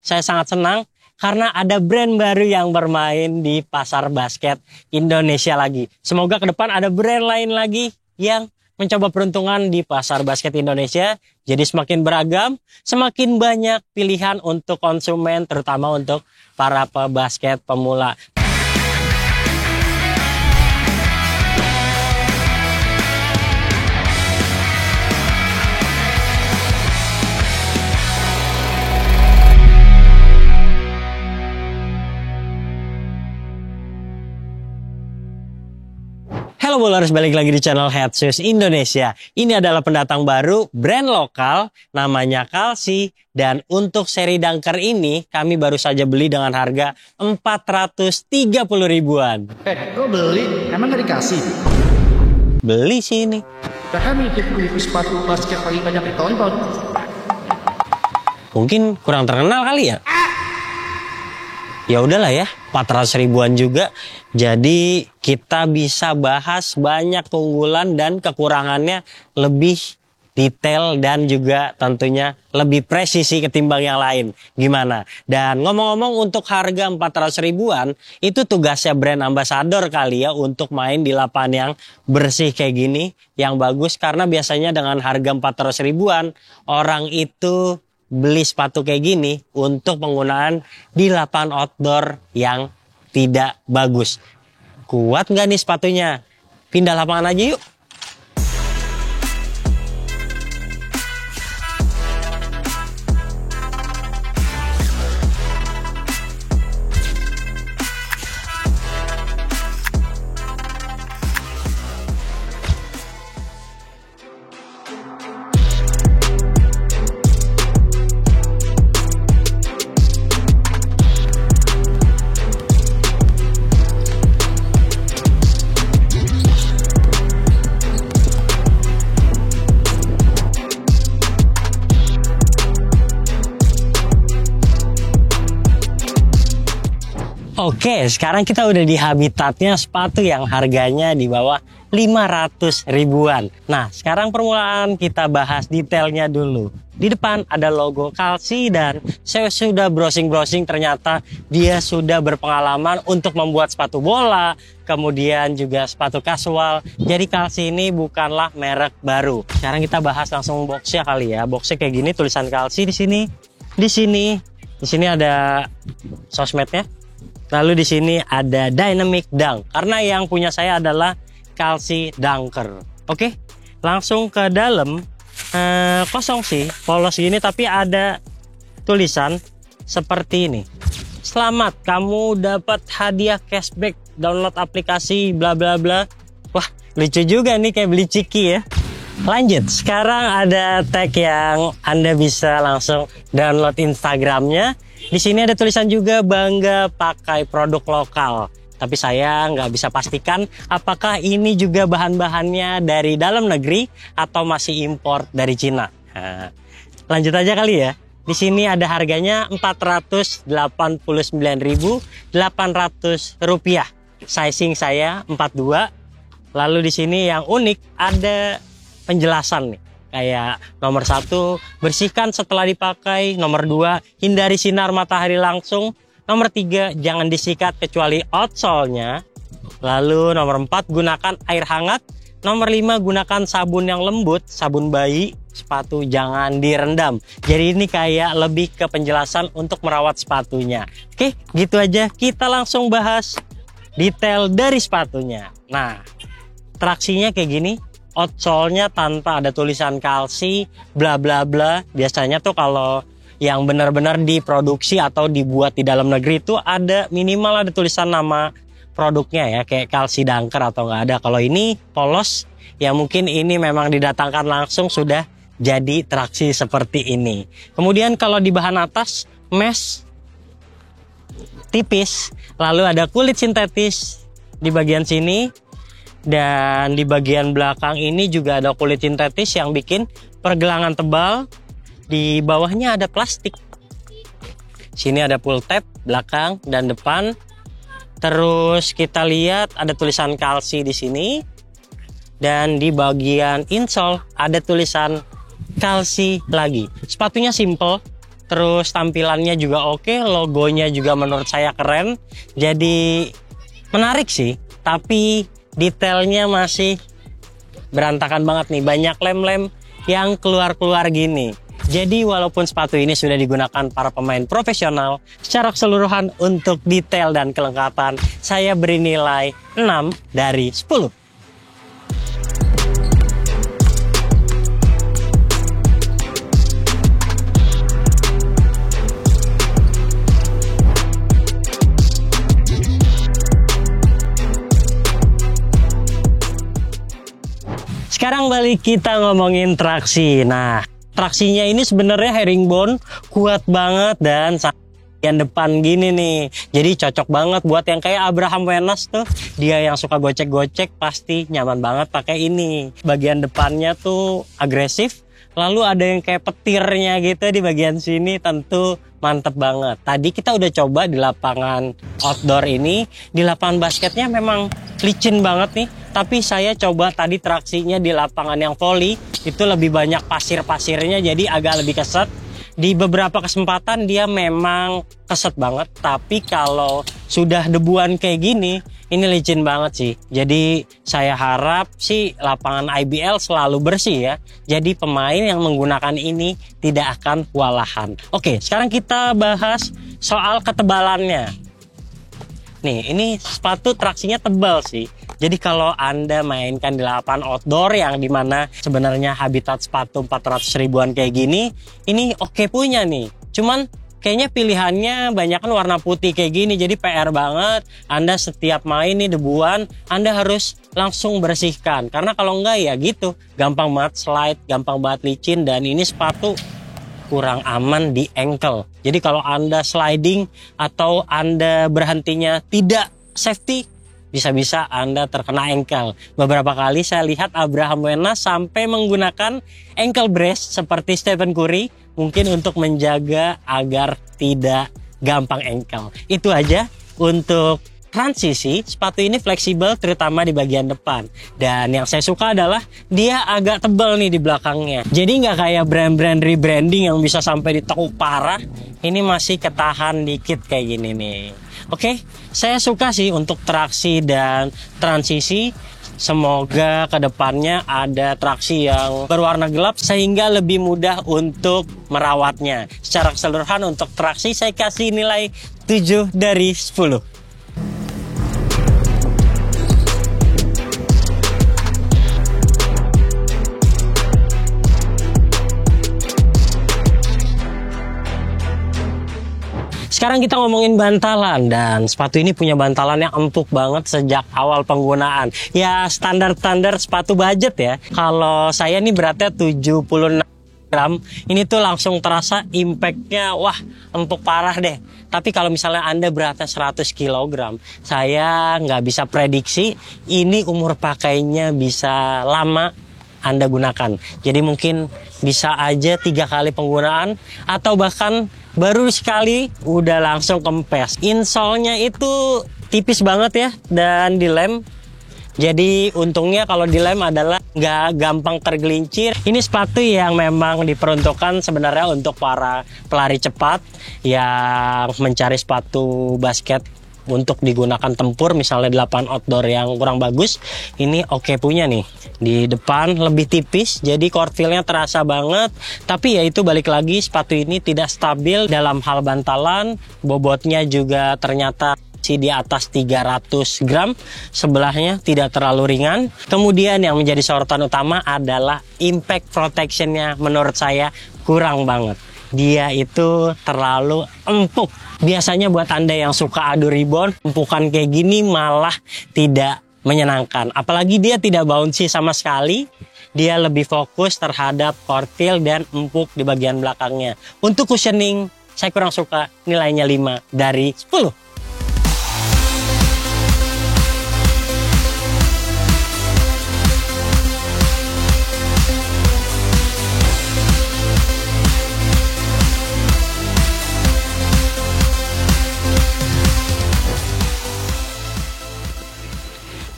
saya sangat senang karena ada brand baru yang bermain di pasar basket Indonesia lagi. Semoga ke depan ada brand lain lagi yang mencoba peruntungan di pasar basket Indonesia. Jadi semakin beragam, semakin banyak pilihan untuk konsumen, terutama untuk para pebasket pemula. Halo Bowlers, balik lagi di channel Head Shoes Indonesia. Ini adalah pendatang baru, brand lokal, namanya Kalsi. Dan untuk seri Dunker ini, kami baru saja beli dengan harga 430 ribuan. Lo beli? Emang gak dikasih? Beli sih ini. Kita kan beli sepatu basket paling banyak ditonton. Mungkin kurang terkenal kali ya? Ya udahlah ya, 400 ribuan juga. Jadi kita bisa bahas banyak keunggulan dan kekurangannya lebih detail dan juga tentunya lebih presisi ketimbang yang lain. Gimana? Dan ngomong-ngomong untuk harga 400 ribuan, itu tugasnya brand ambassador kali ya untuk main di lapangan yang bersih kayak gini, yang bagus. Karena biasanya dengan harga 400 ribuan, orang itu beli sepatu kayak gini untuk penggunaan di lapangan outdoor yang tidak bagus. Kuat nggak nih sepatunya? Pindah lapangan aja yuk. Oke, sekarang kita udah di habitatnya sepatu yang harganya di bawah 500 ribuan. Nah, sekarang permulaan kita bahas detailnya dulu. Di depan ada logo Kalsi dan saya sudah browsing-browsing, ternyata dia sudah berpengalaman untuk membuat sepatu bola, kemudian juga sepatu kasual. Jadi Kalsi ini bukanlah merek baru. Sekarang kita bahas langsung boxnya kali ya. Boxnya kayak gini, tulisan Kalsi di sini. Di sini ada sosmednya. Lalu di sini ada Dynamic Dunk, karena yang punya saya adalah Kalsi Dunker. Oke, langsung ke dalam. Kosong sih, polos gini, tapi ada tulisan seperti ini. Selamat, kamu dapat hadiah cashback, download aplikasi bla bla bla. Wah, lucu juga nih, kayak beli ciki ya. Lanjut, sekarang ada tag yang Anda bisa langsung download Instagramnya. Di sini ada tulisan juga bangga pakai produk lokal. Tapi saya nggak bisa pastikan apakah ini juga bahan-bahannya dari dalam negeri atau masih impor dari Cina. Nah, lanjut aja kali ya. Di sini ada harganya Rp489.800. Sizing saya 42. Lalu di sini yang unik ada penjelasan nih. Kayak nomor 1, bersihkan setelah dipakai. Nomor 2, hindari sinar matahari langsung. Nomor 3, jangan disikat kecuali outsole-nya. Lalu nomor 4, gunakan air hangat. Nomor 5, gunakan sabun yang lembut, sabun bayi. Sepatu jangan direndam. Jadi ini kayak lebih ke penjelasan untuk merawat sepatunya. Oke, gitu aja. Kita langsung bahas detail dari sepatunya. Nah, traksinya kayak gini. Outsole-nya tanpa ada tulisan Kalsi bla bla bla. Biasanya tuh kalau yang benar-benar diproduksi atau dibuat di dalam negeri itu ada minimal ada tulisan nama produknya ya, kayak Kalsi Dunker atau nggak ada. Kalau ini polos ya, mungkin ini memang didatangkan langsung sudah jadi traksi seperti ini. Kemudian kalau di bahan atas mesh tipis, lalu ada kulit sintetis di bagian sini. Dan di bagian belakang ini juga ada kulit sintetis yang bikin pergelangan tebal. Di bawahnya ada plastik. Sini ada pull tab belakang dan depan. Terus kita lihat ada tulisan Kalsi di sini. Dan di bagian insole ada tulisan Kalsi lagi. Sepatunya simple, terus tampilannya juga oke, logonya juga menurut saya keren. Jadi menarik sih, tapi detailnya masih berantakan banget nih, banyak lem-lem yang keluar-keluar gini. Jadi walaupun sepatu ini sudah digunakan para pemain profesional, secara keseluruhan untuk detail dan kelengkapan saya beri nilai 6 dari 10. Sekarang balik kita ngomongin traksi. Nah, traksinya ini sebenarnya herringbone, kuat banget dan bagian depan gini nih. Jadi cocok banget buat yang kayak Abraham Wenas tuh. Dia yang suka gocek-gocek pasti nyaman banget pakai ini. Bagian depannya tuh agresif. Lalu ada yang kayak petirnya gitu di bagian sini, tentu mantep banget. Tadi kita udah coba di lapangan outdoor ini. Di lapangan basketnya memang licin banget nih. Tapi saya coba tadi traksinya di lapangan yang volley, itu lebih banyak pasir-pasirnya, jadi agak lebih keset. Di beberapa kesempatan dia memang keset banget, tapi kalau sudah debuan kayak gini, ini licin banget sih. Jadi saya harap sih lapangan IBL selalu bersih ya. Jadi pemain yang menggunakan ini tidak akan kewalahan. Oke, sekarang kita bahas soal ketebalannya. Nih, ini sepatu traksinya tebal sih. Jadi kalau Anda mainkan di lapangan outdoor yang dimana sebenarnya habitat sepatu 400 ribuan kayak gini, ini oke punya nih. Cuman kayaknya pilihannya banyak kan warna putih kayak gini, jadi PR banget. Anda setiap main nih debuan, Anda harus langsung bersihkan. Karena kalau enggak ya gitu, gampang banget slide, gampang banget licin, dan ini sepatu kurang aman di ankle. Jadi kalau Anda sliding atau Anda berhentinya tidak safety, bisa-bisa Anda terkena ankle. Beberapa kali saya lihat Abraham Wenas sampai menggunakan ankle brace seperti Stephen Curry, mungkin untuk menjaga agar tidak gampang ankle. Itu aja untuk transisi. Sepatu ini fleksibel terutama di bagian depan. Dan yang saya suka adalah dia agak tebal nih di belakangnya. Jadi nggak kayak brand-brand rebranding yang bisa sampai ditekuk parah. Ini masih ketahan dikit kayak gini nih. Oke, saya suka sih untuk traksi dan transisi. Semoga kedepannya ada traksi yang berwarna gelap sehingga lebih mudah untuk merawatnya. Secara keseluruhan untuk traksi saya kasih nilai 7 dari 10. Sekarang kita ngomongin bantalan, dan sepatu ini punya bantalan yang empuk banget sejak awal penggunaan. Ya standar-standar sepatu budget ya. Kalau saya nih beratnya 76 gram, ini tuh langsung terasa impactnya, wah empuk parah deh. Tapi kalau misalnya Anda beratnya 100 kg, saya nggak bisa prediksi ini umur pakainya bisa lama Anda gunakan. Jadi mungkin bisa aja 3 kali penggunaan atau bahkan baru sekali udah langsung kempes. Insole-nya itu tipis banget ya dan dilem. Jadi untungnya kalau dilem adalah nggak gampang tergelincir. Ini sepatu yang memang diperuntukkan sebenarnya untuk para pelari cepat yang mencari sepatu basket untuk digunakan tempur, misalnya di lapangan outdoor yang kurang bagus. Ini oke punya nih. Di depan lebih tipis, jadi court feel-nya terasa banget. Tapi ya itu balik lagi, sepatu ini tidak stabil dalam hal bantalan. Bobotnya juga ternyata di atas 300 gram, sebelahnya tidak terlalu ringan. Kemudian yang menjadi sorotan utama adalah impact protection-nya menurut saya kurang banget. Dia itu terlalu empuk. Biasanya buat Anda yang suka adu rebound, empukan kayak gini malah tidak menyenangkan. Apalagi dia tidak bouncy sama sekali. Dia lebih fokus terhadap court feel dan empuk di bagian belakangnya. Untuk cushioning, saya kurang suka, nilainya 5 dari 10.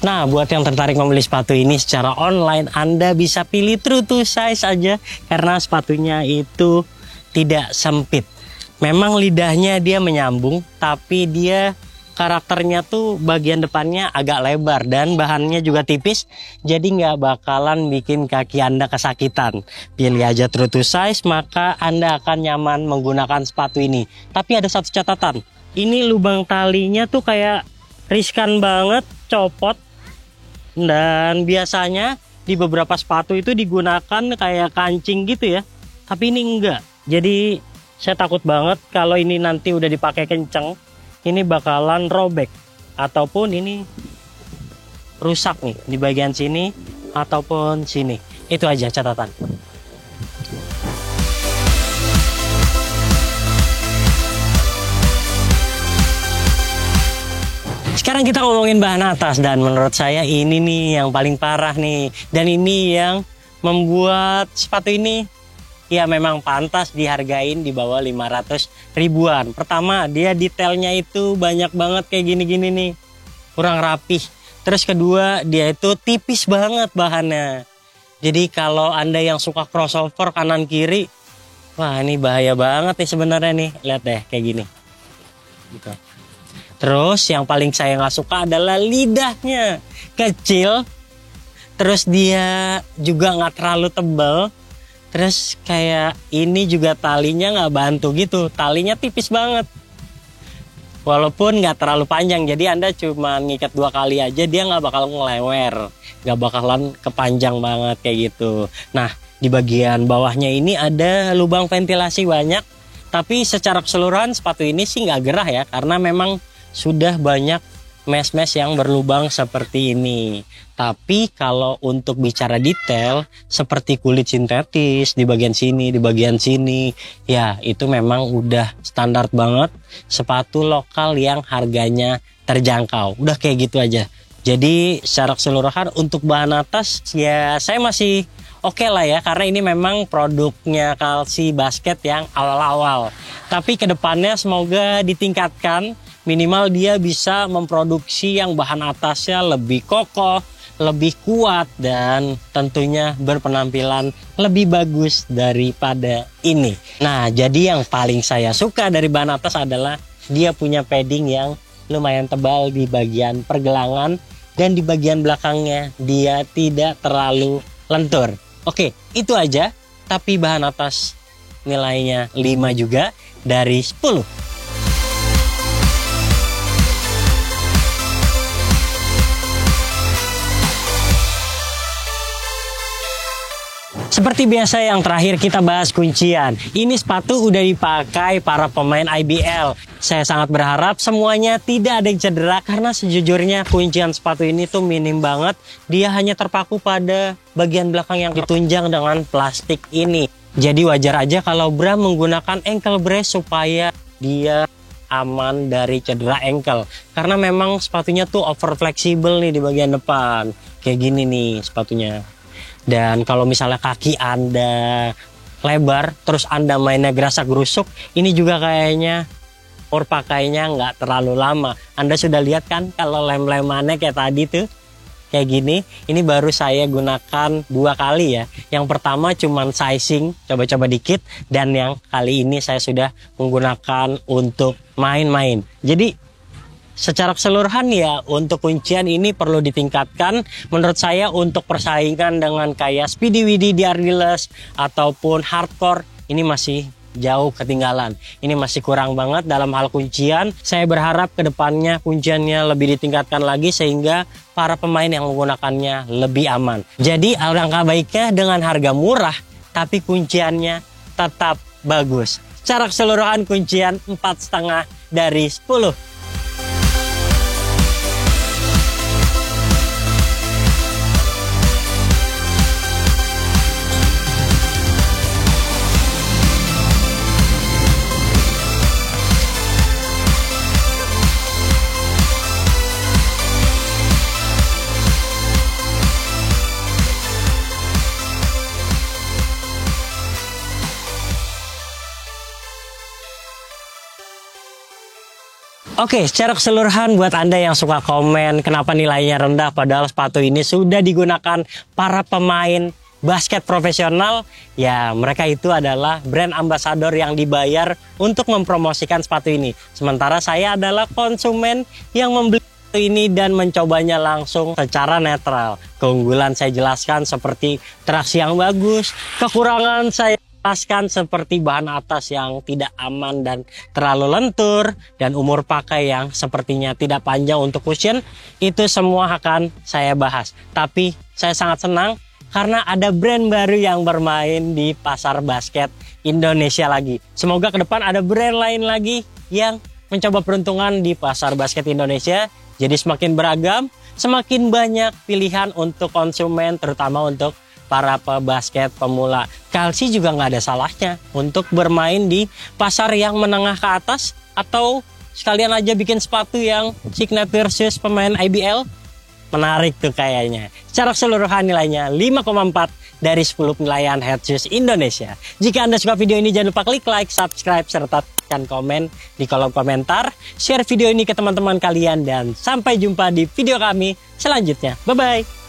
Nah, buat yang tertarik membeli sepatu ini secara online, Anda bisa pilih true to size aja karena sepatunya itu tidak sempit. Memang lidahnya dia menyambung, tapi dia karakternya tuh bagian depannya agak lebar dan bahannya juga tipis, jadi nggak bakalan bikin kaki Anda kesakitan. Pilih aja true to size, maka Anda akan nyaman menggunakan sepatu ini. Tapi ada satu catatan, ini lubang talinya tuh kayak riskan banget, copot. Dan biasanya di beberapa sepatu itu digunakan kayak kancing gitu ya, tapi ini enggak. Jadi saya takut banget kalau ini nanti udah dipakai kenceng, ini bakalan robek ataupun ini rusak nih di bagian sini ataupun sini. Itu aja catatan. Sekarang kita ngomongin bahan atas, dan menurut saya ini nih yang paling parah nih, dan ini yang membuat sepatu ini ya memang pantas dihargain di bawah 500 ribuan. Pertama, dia detailnya itu banyak banget kayak gini-gini nih, kurang rapih. Terus kedua, dia itu tipis banget bahannya. Jadi kalau Anda yang suka crossover kanan kiri, wah ini bahaya banget nih sebenarnya nih. Lihat deh kayak gini gitu. Terus yang paling saya nggak suka adalah lidahnya kecil, terus dia juga nggak terlalu tebal. Terus kayak ini juga talinya nggak bantu gitu, talinya tipis banget. Walaupun nggak terlalu panjang, jadi Anda cuma ngikat 2 kali aja, dia nggak bakal ngelewer, nggak bakalan kepanjang banget kayak gitu. Nah, di bagian bawahnya ini ada lubang ventilasi banyak, tapi secara keseluruhan sepatu ini sih nggak gerah ya, karena memang sudah banyak mesh-mesh yang berlubang seperti ini. Tapi kalau untuk bicara detail seperti kulit sintetis di bagian sini, ya itu memang udah standar banget sepatu lokal yang harganya terjangkau. Udah kayak gitu aja. Jadi secara keseluruhan untuk bahan atas ya saya masih oke lah ya, karena ini memang produknya Kalsi Basket yang awal-awal. Tapi kedepannya semoga ditingkatkan, minimal dia bisa memproduksi yang bahan atasnya lebih kokoh, lebih kuat, dan tentunya berpenampilan lebih bagus daripada ini. Nah, jadi yang paling saya suka dari bahan atas adalah dia punya padding yang lumayan tebal di bagian pergelangan, dan di bagian belakangnya dia tidak terlalu lentur. Oke, itu aja. Tapi bahan atas nilainya 5 juga dari 10. Seperti biasa yang terakhir kita bahas kuncian. Ini sepatu udah dipakai para pemain IBL. Saya sangat berharap semuanya tidak ada yang cedera, karena sejujurnya kuncian sepatu ini tuh minim banget. Dia hanya terpaku pada bagian belakang yang ditunjang dengan plastik ini. Jadi wajar aja kalau Bram menggunakan ankle brace supaya dia aman dari cedera ankle. Karena memang sepatunya tuh over fleksibel nih di bagian depan. Kayak gini nih sepatunya. Dan kalau misalnya kaki Anda lebar, terus Anda mainnya gerasak gerusuk, ini juga kayaknya pakainya nggak terlalu lama. Anda sudah lihat kan kalau lem-lemannya kayak tadi tuh, kayak gini. Ini baru saya gunakan 2 kali ya. Yang pertama cuman sizing, coba-coba dikit. Dan yang kali ini saya sudah menggunakan untuk main-main. Jadi secara keseluruhan ya untuk kuncian ini perlu ditingkatkan. Menurut saya untuk persaingan dengan kayak Speedy Widdy di Ardiles ataupun Hardcore, ini masih jauh ketinggalan. Ini masih kurang banget dalam hal kuncian. Saya berharap kedepannya kunciannya lebih ditingkatkan lagi sehingga para pemain yang menggunakannya lebih aman. Jadi alangkah baiknya dengan harga murah tapi kunciannya tetap bagus. Secara keseluruhan kuncian 4,5 dari 10. Oke, secara keseluruhan buat Anda yang suka komen kenapa nilainya rendah padahal sepatu ini sudah digunakan para pemain basket profesional, ya mereka itu adalah brand ambassador yang dibayar untuk mempromosikan sepatu ini. Sementara saya adalah konsumen yang membeli sepatu ini dan mencobanya langsung secara netral. Keunggulan saya jelaskan seperti traksi yang bagus, kekurangan saya jelaskan seperti bahan atas yang tidak aman dan terlalu lentur, dan umur pakai yang sepertinya tidak panjang untuk cushion. Itu semua akan saya bahas. Tapi saya sangat senang karena ada brand baru yang bermain di pasar basket Indonesia lagi. Semoga ke depan ada brand lain lagi yang mencoba peruntungan di pasar basket Indonesia. Jadi semakin beragam, semakin banyak pilihan untuk konsumen, terutama untuk para pebasket pemula. Kalsi juga nggak ada salahnya untuk bermain di pasar yang menengah ke atas, atau sekalian aja bikin sepatu yang signature shoes pemain IBL. Menarik tuh kayaknya. Secara keseluruhan nilainya 5,4 dari 10 penilaian head shoes Indonesia. Jika Anda suka video ini, jangan lupa klik like, subscribe, serta tekan komen di kolom komentar. Share video ini ke teman-teman kalian, dan sampai jumpa di video kami selanjutnya. Bye-bye.